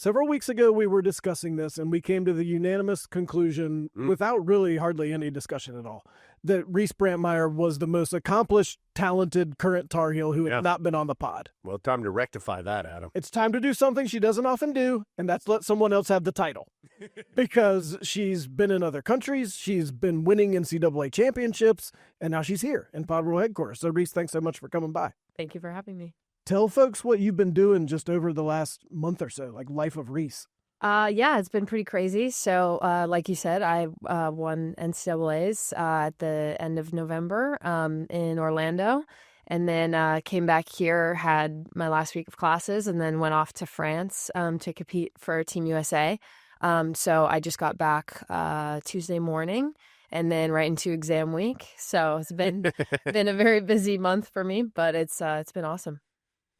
Several weeks ago, we were discussing this, and we came to the unanimous conclusion, without really hardly any discussion at all, that Reese Brantmeier was the most accomplished, talented current Tar Heel who had not been on the pod. Well, time to rectify that, Adam. It's time to do something she doesn't often do, and that's let someone else have the title. Because she's been in other countries, she's been winning NCAA championships, and now she's here in Pod World headquarters. So, Reese, thanks so much for coming by. Thank you for having me. Tell folks what you've been doing just over the last month or so, like life of Reese. Yeah, it's been pretty crazy. So, like you said, I won NCAAs at the end of November in Orlando, and then came back here, had my last week of classes, and then went off to France to compete for Team USA. So I just got back Tuesday morning, and then right into exam week. So it's been a very busy month for me, but it's been awesome.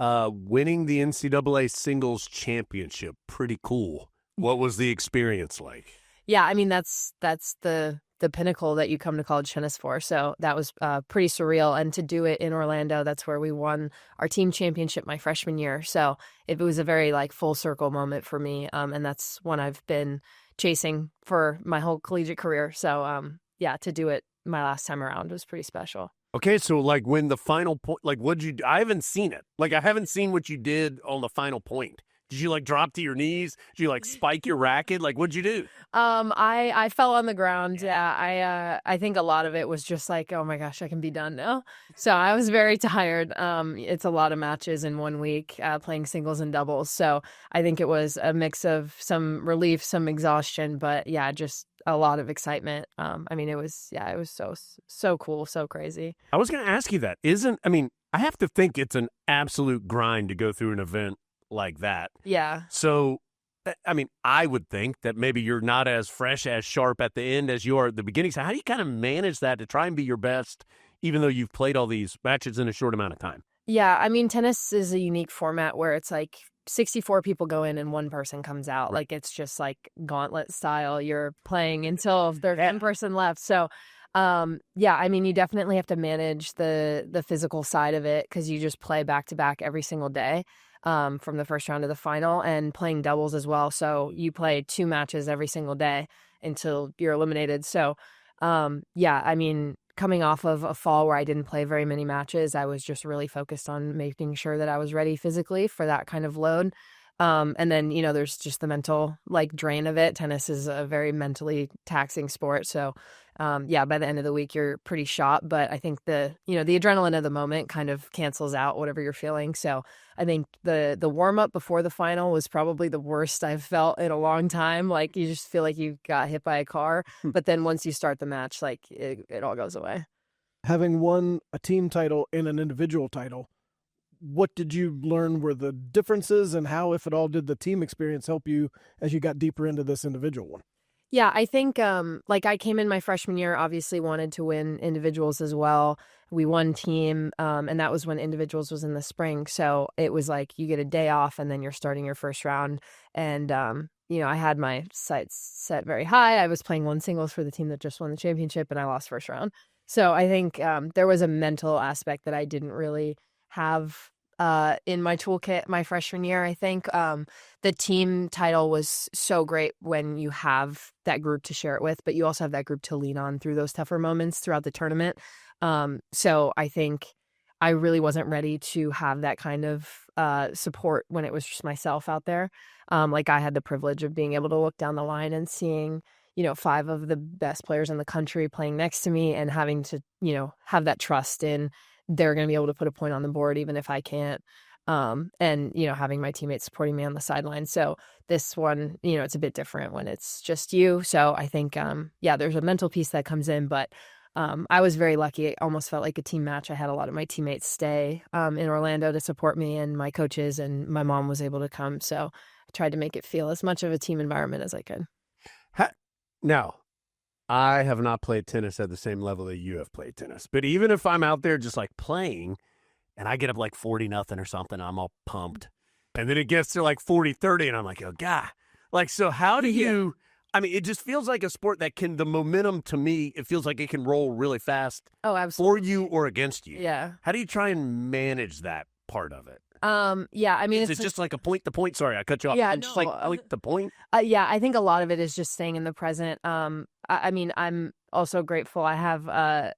Winning the NCAA singles championship, pretty cool. What was the experience like? Yeah, I mean, that's the pinnacle that you come to college tennis for. So that was pretty surreal. And to do it in Orlando, that's where we won our team championship my freshman year. So it was a very full circle moment for me. And that's one I've been chasing for my whole collegiate career. So yeah, to do it my last time around was pretty special. Okay, so when the final point, what'd you do? I haven't seen it. I haven't seen what you did on the final point. Did you drop to your knees? Did you spike your racket? What'd you do? I fell on the ground. Yeah, I think a lot of it was just oh my gosh, I can be done now. So I was very tired. It's a lot of matches in 1 week, playing singles and doubles. So I think it was a mix of some relief, some exhaustion, but yeah, just a lot of excitement. I mean, it was so cool, so crazy. I was going to ask you that. I have to think it's an absolute grind to go through an event like that. Yeah. So, I would think that maybe you're not as fresh, as sharp at the end as you are at the beginning. So how do you kind of manage that to try and be your best, even though you've played all these matches in a short amount of time? Yeah, I mean, tennis is a unique format where it's 64 people go in and one person comes out. Right. It's just gauntlet style. You're playing until there's one person left. So, yeah, I mean, you definitely have to manage the physical side of it because you just play back to back every single day. From the first round to the final, and playing doubles as well. So you play 2 matches every single day until you're eliminated. So, yeah, I mean, coming off of a fall where I didn't play very many matches, I was just really focused on making sure that I was ready physically for that kind of load. And then, there's just the mental drain of it. Tennis is a very mentally taxing sport. So, yeah, by the end of the week, you're pretty shot. But I think the adrenaline of the moment kind of cancels out whatever you're feeling. So I think the warm up before the final was probably the worst I've felt in a long time. You just feel like you got hit by a car. But then once you start the match, it all goes away. Having won a team title and an individual title, what did you learn were the differences, and how, if at all, did the team experience help you as you got deeper into this individual one? Yeah, I think I came in my freshman year, obviously wanted to win individuals as well. We won team, and that was when individuals was in the spring. So it was you get a day off and then you're starting your first round. And, I had my sights set very high. I was playing one singles for the team that just won the championship, and I lost first round. So I think there was a mental aspect that I didn't really have in my toolkit my freshman year. I think the team title was so great when you have that group to share it with, but you also have that group to lean on through those tougher moments throughout the tournament. So I think I really wasn't ready to have that kind of support when it was just myself out there. I had the privilege of being able to look down the line and seeing 5 of the best players in the country playing next to me, and having to have that trust in they're going to be able to put a point on the board even if I can't. And, having my teammates supporting me on the sideline. So this one, it's a bit different when it's just you. So I think, there's a mental piece that comes in, but I was very lucky. It almost felt like a team match. I had a lot of my teammates stay in Orlando to support me, and my coaches, and my mom was able to come. So I tried to make it feel as much of a team environment as I could. Now, I have not played tennis at the same level that you have played tennis. But even if I'm out there just playing and I get up 40-0 or something, I'm all pumped. And then it gets to 40-30 and I'm oh God. So how do you, it just feels like a sport that the momentum to me, it feels like it can roll really fast. Oh, absolutely. For you or against you. Yeah. How do you try and manage that part of it? Yeah, I mean, Is it just like a point to point? Sorry, I cut you off. Yeah, It's just no. like I like the point. Yeah, I think a lot of it is just staying in the present. I mean, I'm also grateful. I have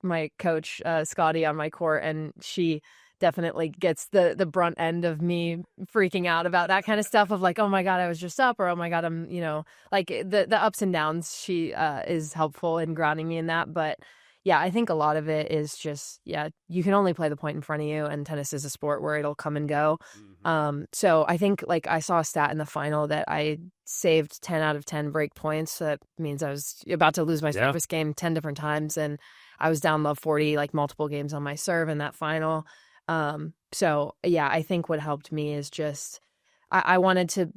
my coach, Scotty, on my court, and she definitely gets the brunt end of me freaking out about that kind of stuff of like, oh my God, I was just up, or oh my God, I'm, like the ups and downs. She is helpful in grounding me in that. But yeah, I think a lot of it is just, you can only play the point in front of you, and tennis is a sport where it'll come and go. So I think like I saw a stat in the final that I saved 10 out of 10 break points. So that means I was about to lose my service game 10 different times, and I was down love 40, like multiple games on my serve in that final. So yeah, I think what helped me is just, I wanted to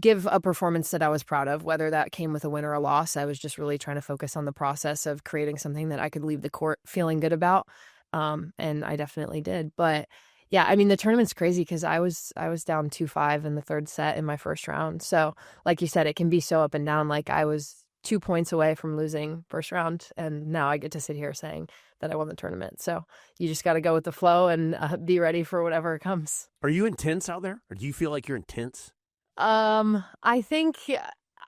give a performance that I was proud of, whether that came with a win or a loss. I was just really trying to focus on the process of creating something that I could leave the court feeling good about. And I definitely did. But yeah, I mean, the tournament's crazy because I was down 2-5 in the third set in my first round. So like you said, it can be so up and down. Like I was 2 points away from losing first round, and now I get to sit here saying that I won the tournament. So you just got to go with the flow and be ready for whatever comes. Are you intense out there, or do you feel like you're intense? I think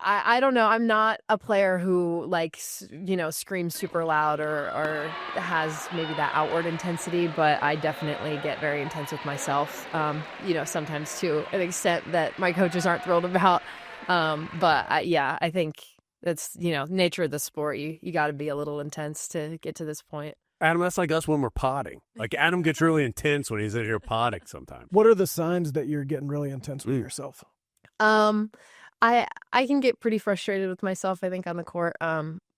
I don't know. I'm not a player who likes, screams super loud or has maybe that outward intensity, but I definitely get very intense with myself. Sometimes to an extent that my coaches aren't thrilled about. But I think that's, nature of the sport. You got to be a little intense to get to this point. Adam, that's like us when we're potting. Like Adam gets really intense when he's in here potting sometimes. What are the signs that you're getting really intense with yourself? I can get pretty frustrated with myself, I think, on the court,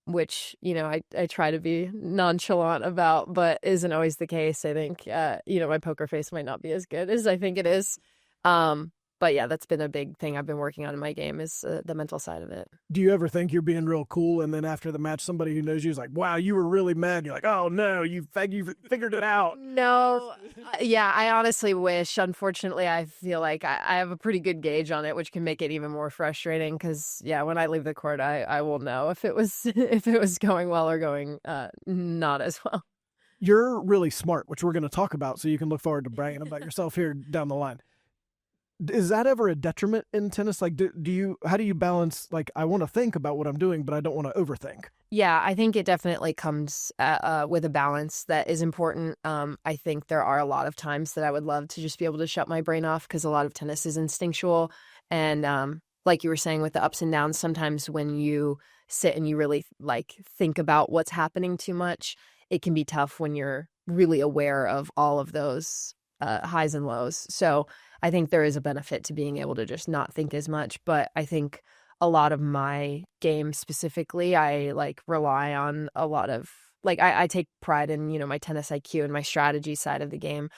which, I try to be nonchalant about, but isn't always the case. I think, my poker face might not be as good as I think it is. But yeah, that's been a big thing I've been working on in my game is the mental side of it. Do you ever think you're being real cool, and then after the match, somebody who knows you is like, wow, you were really mad. You're like, oh, no, you figured it out. No. Yeah, I honestly wish. Unfortunately, I feel like I have a pretty good gauge on it, which can make it even more frustrating because, when I leave the court, I will know if it was going well or going not as well. You're really smart, which we're going to talk about, so you can look forward to bragging about yourself here down the line. Is that ever a detriment in tennis? Like, how do you balance, like, I want to think about what I'm doing, but I don't want to overthink? Yeah, I think it definitely comes with a balance that is important. I think there are a lot of times that I would love to just be able to shut my brain off because a lot of tennis is instinctual. And like you were saying with the ups and downs, sometimes when you sit and you really, like, think about what's happening too much, it can be tough when you're really aware of all of those highs and lows. So I think there is a benefit to being able to just not think as much, but I think a lot of my game specifically, I rely on a lot of I take pride in, my tennis IQ and my strategy side of the game.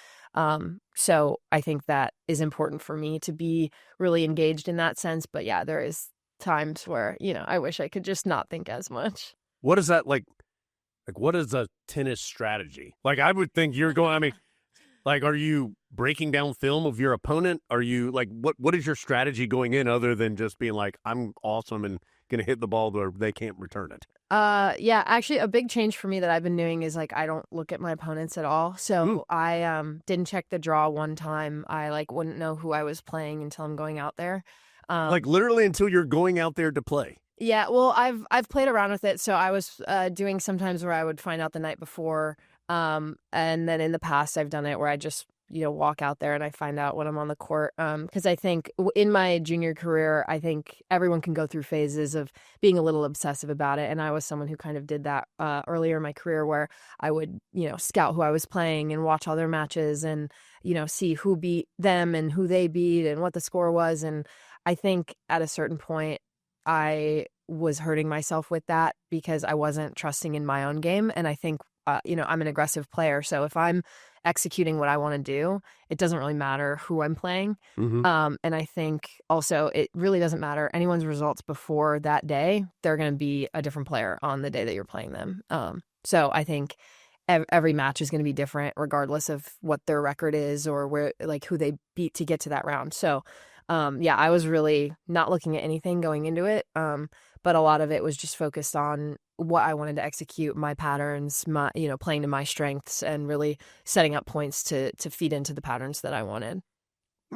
So I think that is important for me to be really engaged in that sense. But yeah, there is times where, I wish I could just not think as much. What is that like? Like, what is a tennis strategy? Like, I would think you're going, are you breaking down film of your opponent? Are you what is your strategy going in other than just being like, I'm awesome and going to hit the ball where they can't return it? Yeah, actually a big change for me that I've been doing is I don't look at my opponents at all. So I didn't check the draw one time. I wouldn't know who I was playing until I'm going out there. Literally until you're going out there to play. Yeah, well, I've played around with it. So I was doing sometimes where I would find out the night before. And then in the past, I've done it where I just, walk out there and I find out when I'm on the court. Because I think in my junior career, I think everyone can go through phases of being a little obsessive about it. And I was someone who kind of did that earlier in my career where I would, scout who I was playing and watch all their matches and, see who beat them and who they beat and what the score was. And I think at a certain point, I was hurting myself with that because I wasn't trusting in my own game. And I think I'm an aggressive player. So if I'm executing what I want to do, it doesn't really matter who I'm playing. Mm-hmm. And I think also it really doesn't matter anyone's results before that day. They're going to be a different player on the day that you're playing them. So I think every match is going to be different regardless of what their record is or where who they beat to get to that round. So I was really not looking at anything going into it. But a lot of it was just focused on what I wanted to execute, my patterns, my playing to my strengths, and really setting up points to feed into the patterns that I wanted.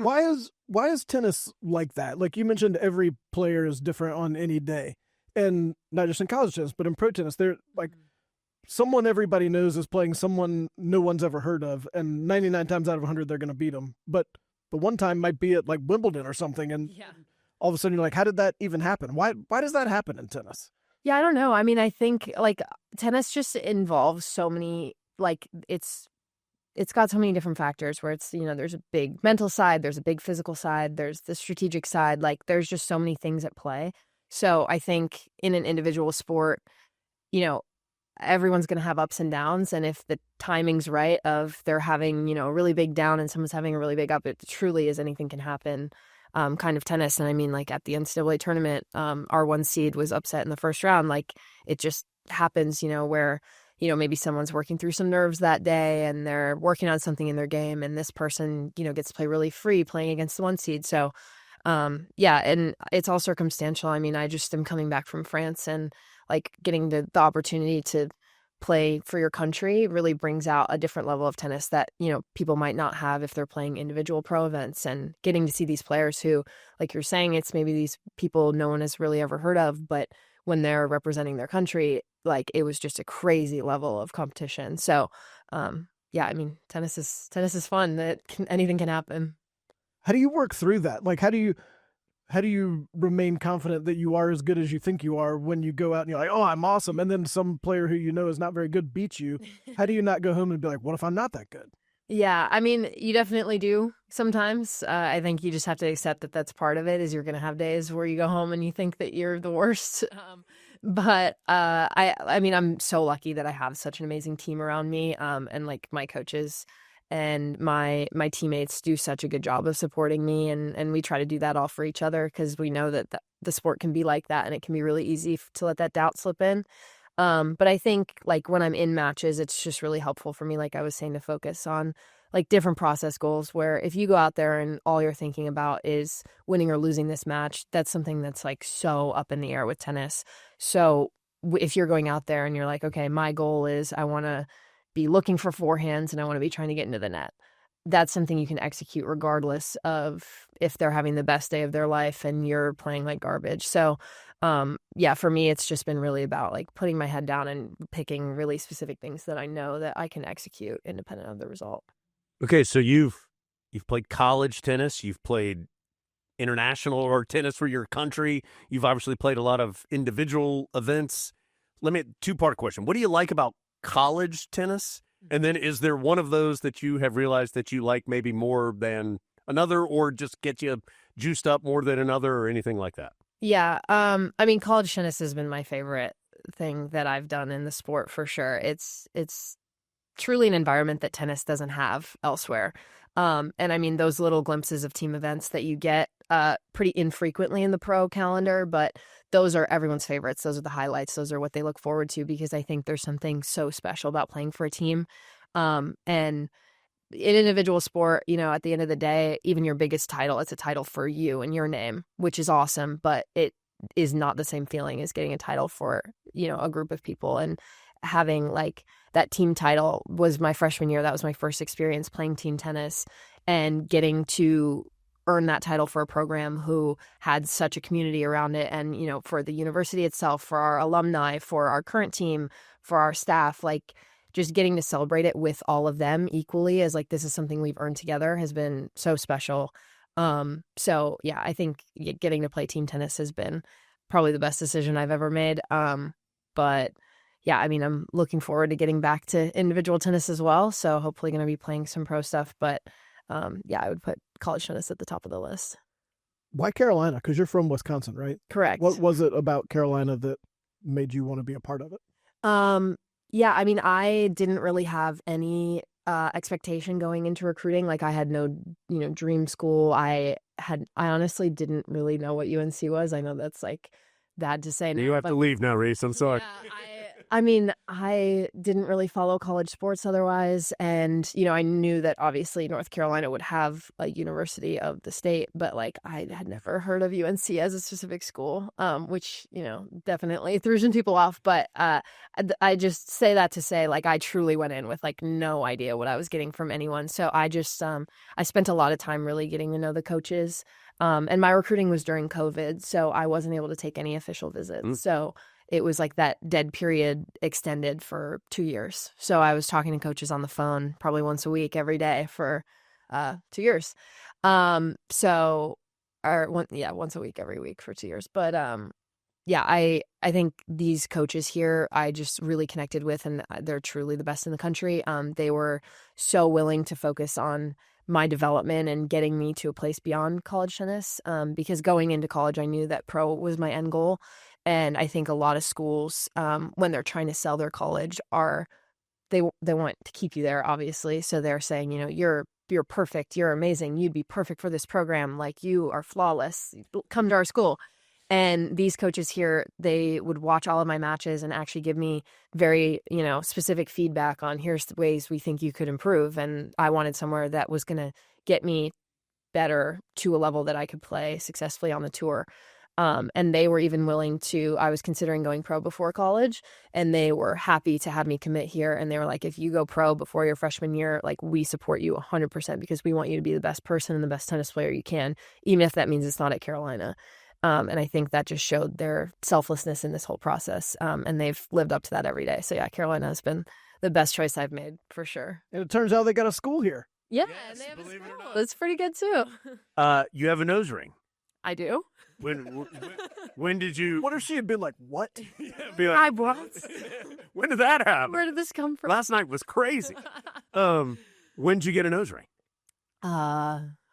Why is tennis like that? Like you mentioned, every player is different on any day, and not just in college tennis, but in pro tennis, they're like someone everybody knows is playing someone no one's ever heard of, and 99 times out of 100 they're going to beat them. But the one time might be at like Wimbledon or something, and all of a sudden you're like, how did that even happen? Why does that happen in tennis? Yeah, I don't know. I mean, I think like tennis just involves so many, like it's got so many different factors where it's, there's a big mental side, there's a big physical side, there's the strategic side, like there's just so many things at play. So I think in an individual sport, everyone's going to have ups and downs. And if the timing's right of they're having, a really big down and someone's having a really big up, it truly is anything can happen. Kind of tennis. And I mean, like at the NCAA tournament, our 1 seed was upset in the first round. Like it just happens, where, maybe someone's working through some nerves that day and they're working on something in their game. And this person, gets to play really free playing against the 1 seed. So, and it's all circumstantial. I mean, I just am coming back from France, and like getting the opportunity to play for your country really brings out a different level of tennis that, people might not have if they're playing individual pro events. And getting to see these players who, like you're saying, it's maybe these people no one has really ever heard of, but when they're representing their country, like it was just a crazy level of competition. So, I mean, tennis is fun. Anything can happen. How do you work through that? Like, how do you remain confident that you are as good as you think you are when you go out and you're like, oh, I'm awesome, and then some player who is not very good beats you? How do you not go home and be like, what if I'm not that good? Yeah, I mean, you definitely do sometimes. I think you just have to accept that that's part of it, is you're going to have days where you go home and you think that you're the worst. But I mean, I'm so lucky that I have such an amazing team around me, and like my coaches and my teammates do such a good job of supporting me, and we try to do that all for each other, because we know that the sport can be like that, and it can be really easy to let that doubt slip in. But I think like when I'm in matches, it's just really helpful for me, like I was saying, to focus on like different process goals, where if you go out there and all you're thinking about is winning or losing this match, that's something that's like so up in the air with tennis. So if you're going out there and you're like, okay, my goal is I want to be looking for forehands and I want to be trying to get into the net, that's something you can execute regardless of if they're having the best day of their life and you're playing like garbage. So for me, it's just been really about like putting my head down and picking really specific things that I know that I can execute independent of the result. Okay, so you've played college tennis, you've played international or tennis for your country, you've obviously played a lot of individual events. Let me 2-part question. What do you like about college tennis? And then is there one of those that you have realized that you like maybe more than another, or just get you juiced up more than another, or anything like that? Yeah. I mean, college tennis has been my favorite thing that I've done in the sport for sure. It's truly an environment that tennis doesn't have elsewhere. And I mean, those little glimpses of team events that you get pretty infrequently in the pro calendar, but those are everyone's favorites. Those are the highlights. Those are what they look forward to, because I think there's something so special about playing for a team. And in individual sport, at the end of the day, even your biggest title, it's a title for you and your name, which is awesome, but it is not the same feeling as getting a title for, a group of people. And having like that team title was my freshman year. That was my first experience playing team tennis, and getting to earn that title for a program who had such a community around it. And, for the university itself, for our alumni, for our current team, for our staff, like just getting to celebrate it with all of them equally as like, this is something we've earned together, has been so special. So yeah, I think getting to play team tennis has been probably the best decision I've ever made. But yeah, I mean, I'm looking forward to getting back to individual tennis as well. So hopefully going to be playing some pro stuff. But I would put college tennis at the top of the list. Why Carolina? Because you're from Wisconsin, right? Correct. What was it about Carolina that made you want to be a part of it? Yeah, I mean, I didn't really have any expectation going into recruiting. Like I had no, dream school. I honestly didn't really know what UNC was. I know that's like bad to say now. You have to leave now, Reese. I'm sorry. Yeah, I mean, I didn't really follow college sports otherwise. And, I knew that obviously North Carolina would have a university of the state, but like I had never heard of UNC as a specific school, which, definitely threw some people off. But I just say that to say, like, I truly went in with like no idea what I was getting from anyone. So I just, I spent a lot of time really getting to know the coaches. And my recruiting was during COVID, so I wasn't able to take any official visits. So it was like that dead period extended for 2 years. So I was talking to coaches on the phone probably once a week every day for 2 years. Once a week every week for 2 years. But I think these coaches here I just really connected with, and they're truly the best in the country. They were so willing to focus on my development and getting me to a place beyond college tennis, because going into college, I knew that pro was my end goal. And I think a lot of schools, when they're trying to sell their college, they want to keep you there, obviously. So they're saying, you're perfect, you're amazing, you'd be perfect for this program, like you are flawless, come to our school. And these coaches here, they would watch all of my matches and actually give me very, specific feedback on here's the ways we think you could improve. And I wanted somewhere that was going to get me better to a level that I could play successfully on the tour. And they were even willing to, I was considering going pro before college, and they were happy to have me commit here. And they were like, if you go pro before your freshman year, like we support you 100% because we want you to be the best person and the best tennis player you can, even if that means it's not at Carolina. And I think that just showed their selflessness in this whole process. And they've lived up to that every day. So yeah, Carolina has been the best choice I've made for sure. And it turns out they got a school here. Yeah, Yes, and they have a believe it or school. not. It's pretty good too. You have a nose ring. I do. When did you? What if she had been like, what? Be like, I what? when did that happen? Where did this come from? Last night was crazy. When did you get a nose ring? It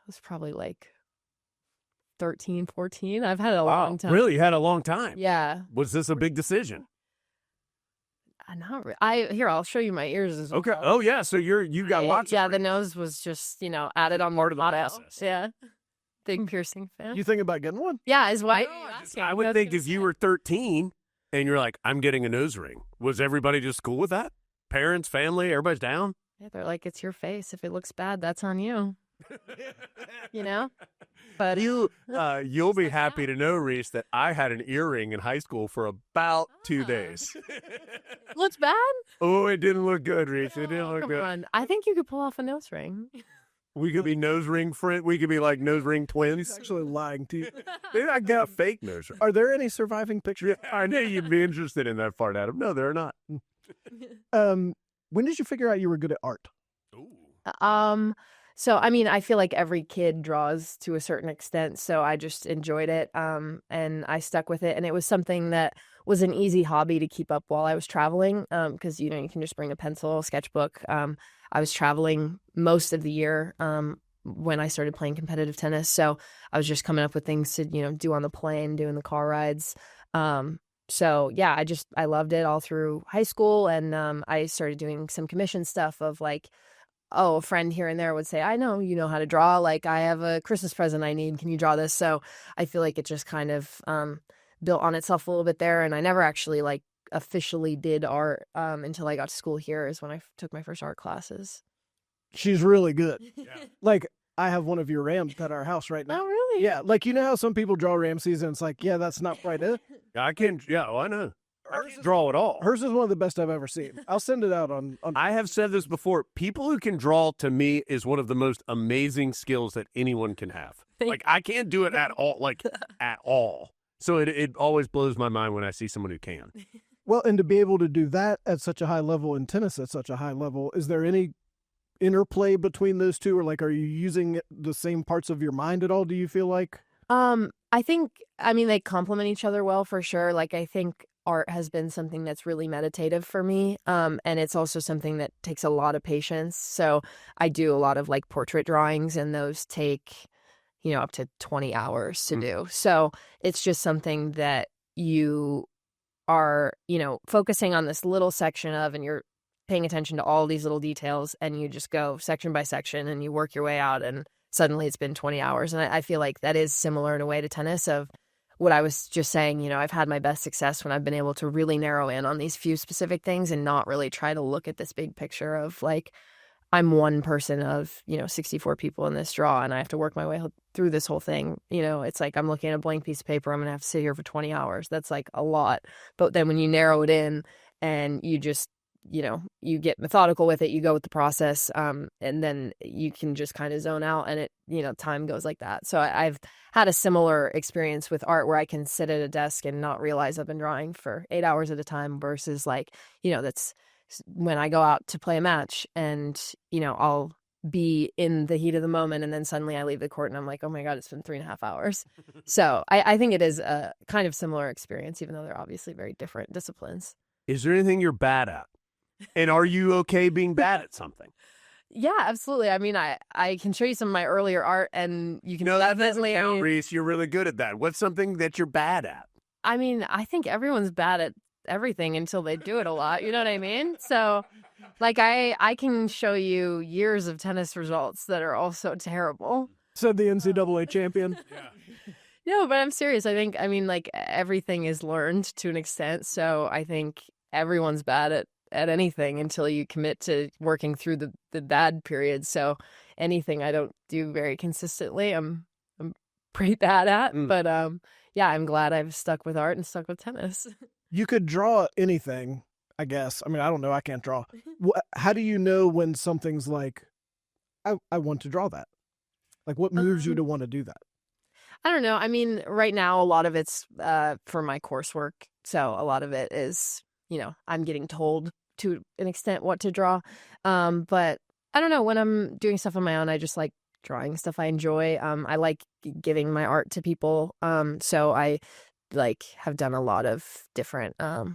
was probably like 13, 14. I've had it a long time. Really? You had a long time. Yeah. Was this a big decision? Not really. I'll show you my ears as well. Okay. Oh yeah. So you got lots. Yeah, of the rings. nose was just added on Part of the motto. process. Yeah. Big piercing fan. You think about getting one? Yeah, is why I would think if you were 13 and you're like, I'm getting a nose ring, was everybody just cool with that? Parents, family, everybody's down? Yeah, they're like, it's your face. If it looks bad, that's on you. But You'll be happy to know, Reese, that I had an earring in high school for about 2 days. looks bad? Oh, it didn't look good, Reese. It didn't look Come good. on. I think you could pull off a nose ring. We could be nose ring friend. We could be like nose ring twins. He's actually lying to you. Maybe I got a fake nose ring. Are there any surviving pictures? Yeah, I knew you'd be interested in that part, Adam. No, they're not. When did you figure out you were good at art? So, I mean, I feel like every kid draws to a certain extent, so I just enjoyed it, and I stuck with it, and it was something that was an easy hobby to keep up while I was traveling, because, you can just bring a pencil, sketchbook. I was traveling most of the year when I started playing competitive tennis, so I was just coming up with things to, do on the plane, doing the car rides. So, yeah, I loved it all through high school, and I started doing some commission stuff of like, a friend here and there would say, I know you know how to draw. Like, I have a Christmas present I need. Can you draw this? So I feel like it just kind of built on itself a little bit there. And I never actually like officially did art until I got to school here is when I took my first art classes. She's really good. Like, I have one of your rams at our house right now. Oh, really? Yeah, like, how some people draw Ramses and it's like, yeah, that's not quite it. I can, I know. I can't draw at all. Hers is one of the best I've ever seen. I'll send it out on I have said this before. People who can draw, to me, is one of the most amazing skills that anyone can have. Like, I can't do it at all, at all. So it always blows my mind when I see someone who can. Well, and to be able to do that at such a high level in tennis at such a high level, is there any interplay between those two? Or, like, are you using the same parts of your mind at all, do you feel like? I think, they complement each other well for sure. Like, I think art has been something that's really meditative for me. And it's also something that takes a lot of patience. So I do a lot of like portrait drawings, and those take, up to 20 hours to do. So it's just something that you are, focusing on this little section of, and you're paying attention to all these little details, and you just go section by section and you work your way out, and suddenly it's been 20 hours. And I feel like that is similar in a way to tennis of what I was just saying, you know, I've had my best success when I've been able to really narrow in on these few specific things and not really try to look at this big picture of like, I'm one person of, you know, 64 people in this draw and I have to work my way through this whole thing. You know, it's like I'm looking at a blank piece of paper. I'm going to have to sit here for 20 hours. That's like a lot. But then when you narrow it in and you just, you know, you get methodical with it, you go with the process, and then you can just kind of zone out and it, you know, time goes like that. So I've had a similar experience with art where I can sit at a desk and not realize I've been drawing for 8 hours at a time versus like, you know, that's when I go out to play a match and, you know, I'll be in the heat of the moment and then suddenly I leave the court and I'm like, oh my God, it's been 3.5 hours. So I think it is a kind of similar experience, even though they're obviously very different disciplines. Is there anything you're bad at? And are you okay being bad at something? Yeah, absolutely. I mean, I can show you some of my earlier art and you can definitely count, Reese. You're really good at that. What's something that you're bad at? I mean, I think everyone's bad at everything until they do it a lot. You know what I mean? So like I can show you years of tennis results that are also terrible. Said the NCAA champion. No, but I'm serious. I mean, like everything is learned to an extent. So I think everyone's bad at anything until you commit to working through the bad periods. So anything I don't do very consistently, I'm pretty bad at. But yeah, I'm glad I've stuck with art and stuck with tennis. You could draw anything, I guess. I mean, I don't know. I can't draw. How do you know when something's like, I want to draw that? Like, what moves you to want to do that? I don't know. I mean, right now, a lot of it's for my coursework. So a lot of it is, you know, I'm getting told to an extent what to draw. But I don't know. When I'm doing stuff on my own, I just like drawing stuff I enjoy. I like giving my art to people. So I like have done a lot of different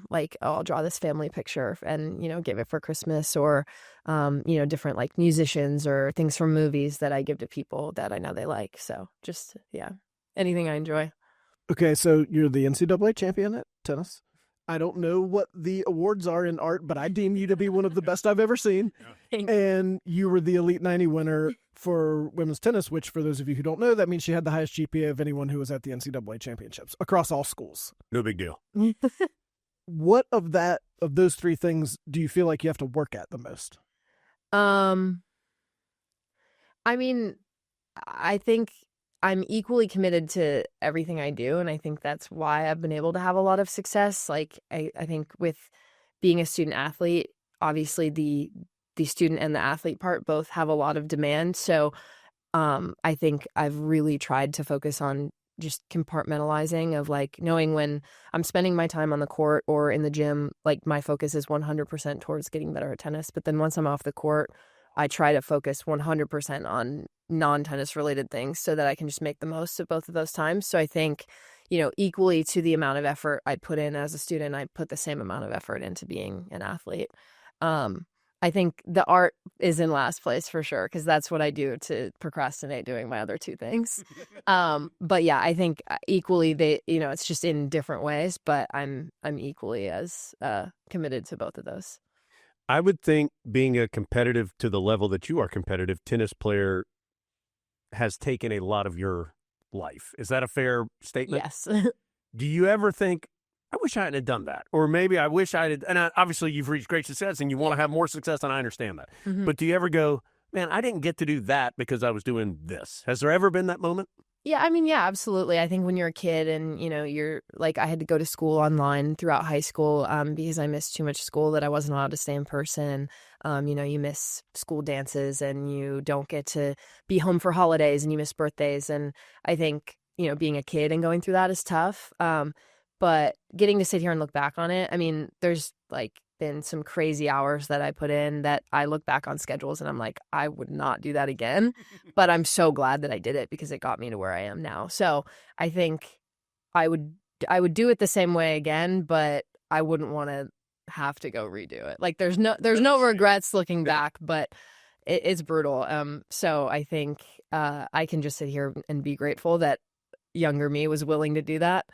like, oh, I'll draw this family picture and, you know, give it for Christmas or you know, different like musicians or things from movies that I give to people that I know they like. So just anything I enjoy. Okay, so you're the NCAA champion at tennis. I don't know what the awards are in art, but I deem you to be one of the best I've ever seen. And you were the Elite 90 winner for women's tennis, which for those of you who don't know, that means she had the highest GPA of anyone who was at the NCAA championships across all schools. No big deal. What of those three things do you feel like you have to work at the most? I mean, I think I'm equally committed to everything I do. And I think that's why I've been able to have a lot of success. Like, I think with being a student athlete, obviously the student and the athlete part both have a lot of demand. So I think I've really tried to focus on just compartmentalizing of like knowing when I'm spending my time on the court or in the gym, like my focus is 100% towards getting better at tennis. But then once I'm off the court, I try to focus 100% on non-tennis related things so that I can just make the most of both of those times. So I think, you know, equally to the amount of effort I put in as a student, I put the same amount of effort into being an athlete. I think the art is in last place for sure, because that's what I do to procrastinate doing my other two things. But yeah, I think equally they, you know, it's just in different ways, but I'm equally as committed to both of those. I would think being a competitive to the level that you are competitive tennis player has taken a lot of your life. Is that a fair statement? Yes. Do you ever think, I wish I hadn't done that? Or maybe I wish I had, and obviously you've reached great success and you want to have more success, and I understand that. Mm-hmm. But do you ever go, man, I didn't get to do that because I was doing this? Has there ever been that moment? Yeah, I mean, yeah, absolutely. I think when you're a kid and, you know, you're like, I had to go to school online throughout high school because I missed too much school that I wasn't allowed to stay in person. You know, you miss school dances and you don't get to be home for holidays and you miss birthdays. And I think, you know, being a kid and going through that is tough. But getting to sit here and look back on it, I mean, there's like been some crazy hours that I put in that I look back on schedules and I'm like, I would not do that again. But I'm so glad that I did it because it got me to where I am now. So I think I would do it the same way again, but I wouldn't want to have to go redo it. Like there's no regrets looking back, but it's brutal. So I think I can just sit here and be grateful that younger me was willing to do that.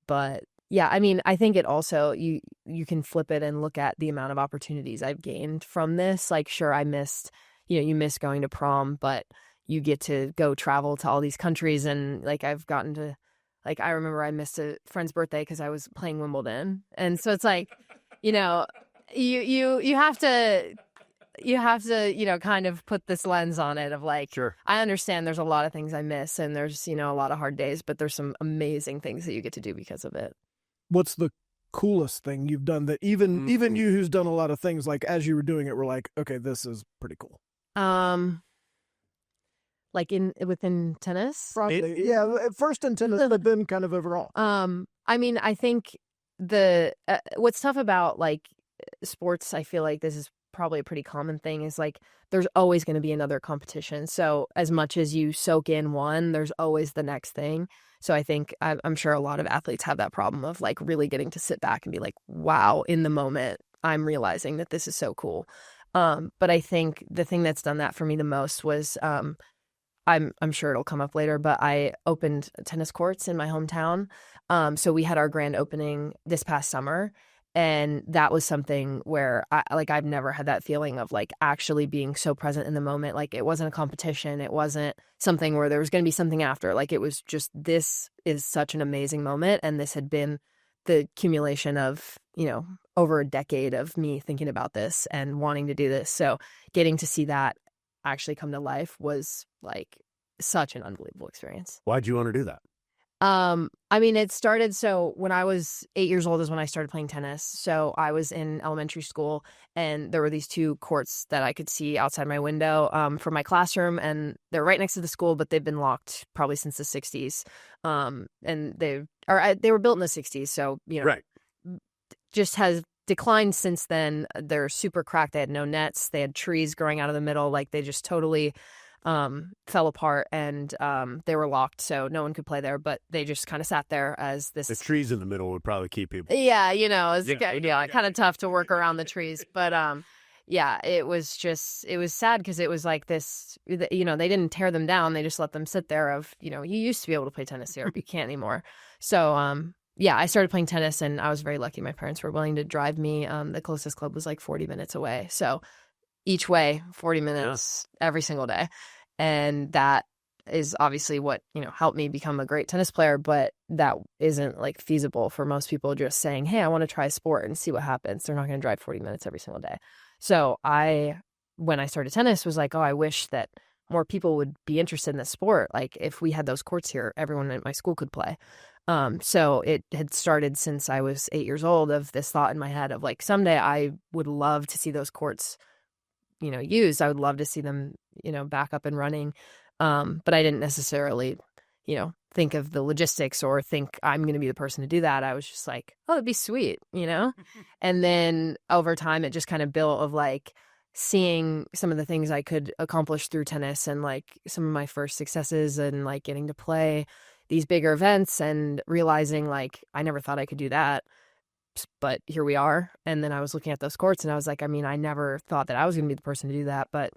But yeah, I mean, I think it also, you can flip it and look at the amount of opportunities I've gained from this. Like, sure, I missed, you know, you miss going to prom, but you get to go travel to all these countries. And like, I've gotten to Like I remember I missed a friend's birthday because I was playing Wimbledon. And so it's like, you know, you have to kind of put this lens on it of like, Sure. I understand there's a lot of things I miss and there's, a lot of hard days, but there's some amazing things that you get to do because of it. What's the coolest thing you've done that even you who's done a lot of things, like as you were doing it, were like, okay, this is pretty cool? Like within tennis? Probably, yeah. First in tennis, but then kind of overall. I mean, I think what's tough about like sports, I feel like this is probably a pretty common thing, is like there's always going to be another competition. So as much as you soak in one, there's always the next thing. So I think I'm sure a lot of athletes have that problem of like really getting to sit back and be like, wow, in the moment, I'm realizing that this is so cool. But I think the thing that's done that for me the most was I'm sure it'll come up later, but I opened tennis courts in my hometown. So we had our grand opening this past summer. And that was something where I've never had that feeling of like actually being so present in the moment. Like it wasn't a competition. It wasn't something where there was going to be something after. Like it was just, this is such an amazing moment. And this had been the accumulation of, over a decade of me thinking about this and wanting to do this. So getting to see that actually come to life was like such an unbelievable experience. Why'd you want to do that? I mean, it started, so when I was 8 years old is when I started playing tennis. So I was in elementary school and there were these two courts that I could see outside my window, from my classroom, and they're right next to the school, but they've been locked probably since the 60s. And they were built in the 60s. So, Right. Just has declined since then. They're super cracked. They had no nets. They had trees growing out of the middle. Like they just totally fell apart, and they were locked, so no one could play there, but they just kind of sat there as this. The trees in the middle would probably keep people. Yeah, it's kind of tough to work around the trees, but yeah, it was sad because it was like this, they didn't tear them down, they just let them sit there of, you used to be able to play tennis here, but you can't anymore. So yeah, I started playing tennis and I was very lucky. My parents were willing to drive me. The closest club was like 40 minutes away. So each way, 40 minutes every single day. And that is obviously what, helped me become a great tennis player. But that isn't like feasible for most people just saying, hey, I want to try a sport and see what happens. They're not going to drive 40 minutes every single day. So when I started tennis, was like, oh, I wish that more people would be interested in this sport. Like if we had those courts here, everyone at my school could play. So it had started since I was 8 years old, of this thought in my head of like, someday I would love to see those courts used. I would love to see them, back up and running. But I didn't necessarily, think of the logistics or think I'm going to be the person to do that. I was just like, oh, it'd be sweet, And then over time, it just kind of built of like seeing some of the things I could accomplish through tennis and like some of my first successes and like getting to play these bigger events and realizing like, I never thought I could do that. But here we are. And then I was looking at those courts and I was like, I mean, I never thought that I was going to be the person to do that, but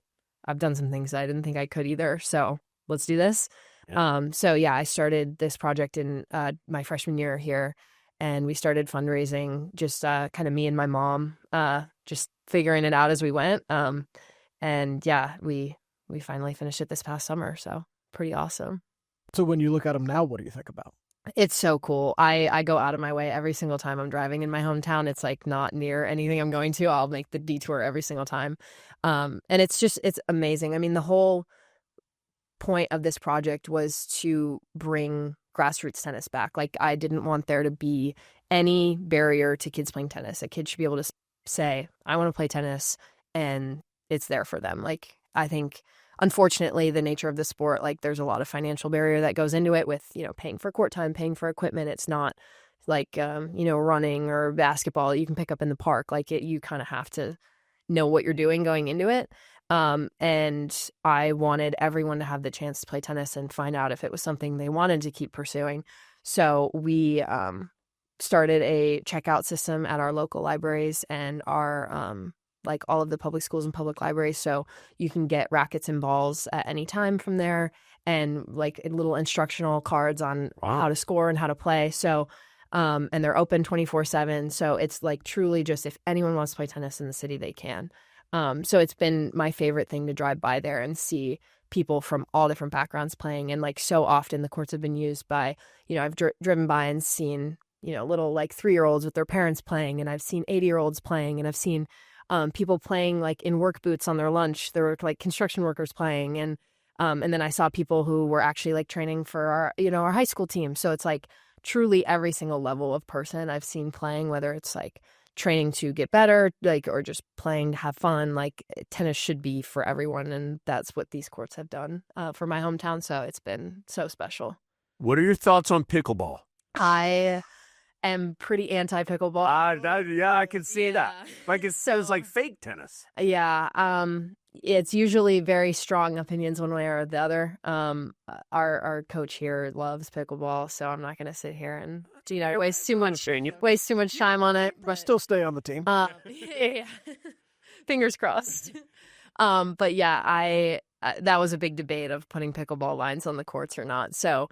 I've done some things that I didn't think I could either. So let's do this. Yeah. So yeah, I started this project in my freshman year here, and we started fundraising, just kind of me and my mom, just figuring it out as we went. And yeah, we finally finished it this past summer. So pretty awesome. So when you look at them now, what do you think about? It's so cool. I go out of my way every single time I'm driving in my hometown. It's like not near anything I'm going to. I'll make the detour every single time. And it's amazing. I mean, the whole point of this project was to bring grassroots tennis back. Like I didn't want there to be any barrier to kids playing tennis. A kid should be able to say, I want to play tennis, and it's there for them. Like I think, unfortunately, the nature of the sport, like there's a lot of financial barrier that goes into it with, paying for court time, paying for equipment. It's not like, running or basketball you can pick up in the park. Like you kind of have to know what you're doing going into it. And I wanted everyone to have the chance to play tennis and find out if it was something they wanted to keep pursuing. So we started a checkout system at our local libraries and our like all of the public schools and public libraries. So you can get rackets and balls at any time from there, and like little instructional cards on how to score and how to play. So, and they're open 24/7. So it's like truly just, if anyone wants to play tennis in the city, they can. So it's been my favorite thing to drive by there and see people from all different backgrounds playing. And like so often the courts have been used by, I've driven by and seen, little like 3-year-olds with their parents playing, and I've seen 80-year-olds playing, and I've seen people playing like in work boots on their lunch. There were like construction workers playing, and then I saw people who were actually like training for our high school team. So it's like truly every single level of person I've seen playing, whether it's like training to get better, like, or just playing to have fun. Like tennis should be for everyone, and that's what these courts have done for my hometown. So it's been so special. What are your thoughts on pickleball? I am pretty anti pickleball. Yeah, I can see that. Like it sounds like fake tennis. Yeah. It's usually very strong opinions one way or the other. Our coach here loves pickleball, so I'm not going to sit here and waste too much time on it. I still stay on the team. Yeah. Fingers crossed. But yeah, that was a big debate of putting pickleball lines on the courts or not. So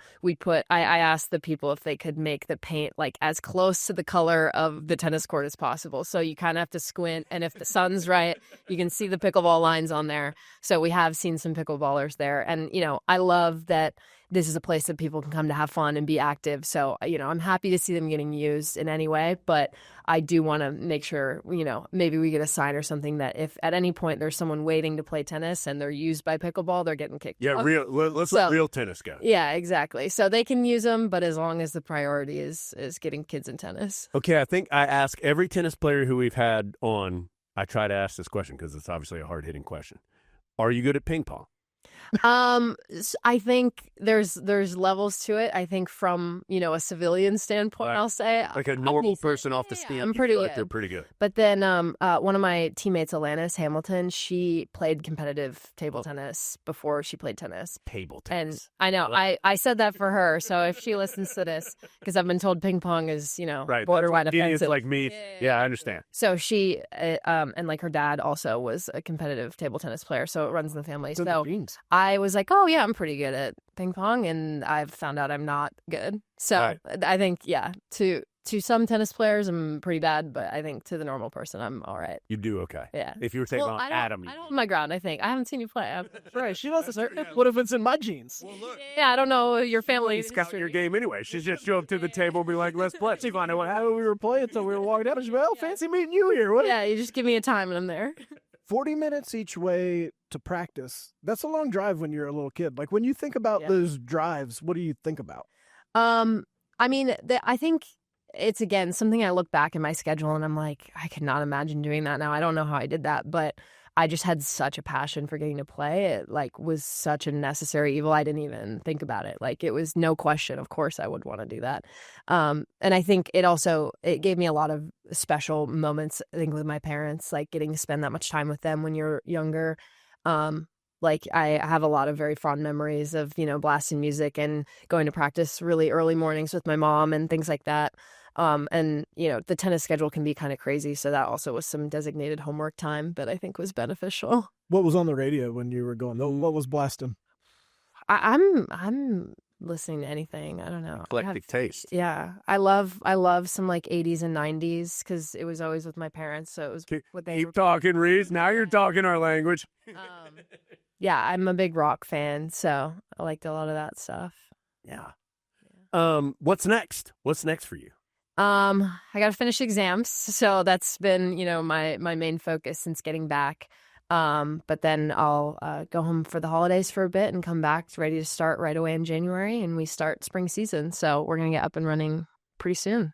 I asked the people if they could make the paint like as close to the color of the tennis court as possible. So you kind of have to squint, and if the sun's right, you can see the pickleball lines on there. So we have seen some pickleballers there. And, I love that this is a place that people can come to have fun and be active. So, I'm happy to see them getting used in any way, but I do want to make sure, maybe we get a sign or something that if at any point there's someone waiting to play tennis and they're used by pickleball, they're getting kicked off. Let's let real tennis go. Yeah, exactly. So they can use them, but as long as the priority is getting kids in tennis. Okay, I think I ask every tennis player who we've had on, I try to ask this question because it's obviously a hard-hitting question. Are you good at ping pong? I think there's levels to it. I think from, a civilian standpoint, I'll say. Like a normal person off the stand. I'm pretty good. Like they're pretty good. But then one of my teammates, Alanis Hamilton, she played competitive table tennis before she played tennis. Table tennis. And I know, I said that for her. So if she listens to this, because I've been told ping pong is, right. borderline offensive. Like me. Yeah, I understand. So she, and like her dad also was a competitive table tennis player. So it runs in the family. So I was like, oh yeah, I'm pretty good at ping pong, and I've found out I'm not good. So right. I think, to some tennis players I'm pretty bad, but I think to the normal person I'm all right. You do okay. Yeah. If you were taking on Adam. I don't my ground, I think. I haven't seen you play. Right, she does this. What if it's in my genes? Well, look. Yeah, I don't know your family. Scout your game anyway. She'd just show up to the table and be like, let's play. She found out how we were playing, so we were walking down and she'd be, well, fancy meeting you here. What? Yeah, you just give me a time and I'm there. 40 minutes each way to practice. That's a long drive when you're a little kid. Like when you think about those drives, what do you think about? I mean, I think it's, again, something I look back in my schedule and I'm like, I could not imagine doing that now. I don't know how I did that, but I just had such a passion for getting to play. It like was such a necessary evil. I didn't even think about it. Like it was no question. Of course I would want to do that. And I think it gave me a lot of special moments, I think, with my parents, like getting to spend that much time with them when you're younger. Like I have a lot of very fond memories of, blasting music and going to practice really early mornings with my mom and things like that. And, the tennis schedule can be kind of crazy. So that also was some designated homework time that I think was beneficial. What was on the radio when you were going? What was blasting? I'm listening to anything. I don't know. Eclectic taste. Yeah. I love some like 80s and 90s because it was always with my parents. So it was what they keep talking, Reese. Now you're talking our language. Yeah, I'm a big rock fan. So I liked a lot of that stuff. Yeah. What's next? What's next for you? I got to finish exams. So that's been, my main focus since getting back. But then I'll go home for the holidays for a bit and come back ready to start right away in January, and we start spring season. So we're going to get up and running pretty soon.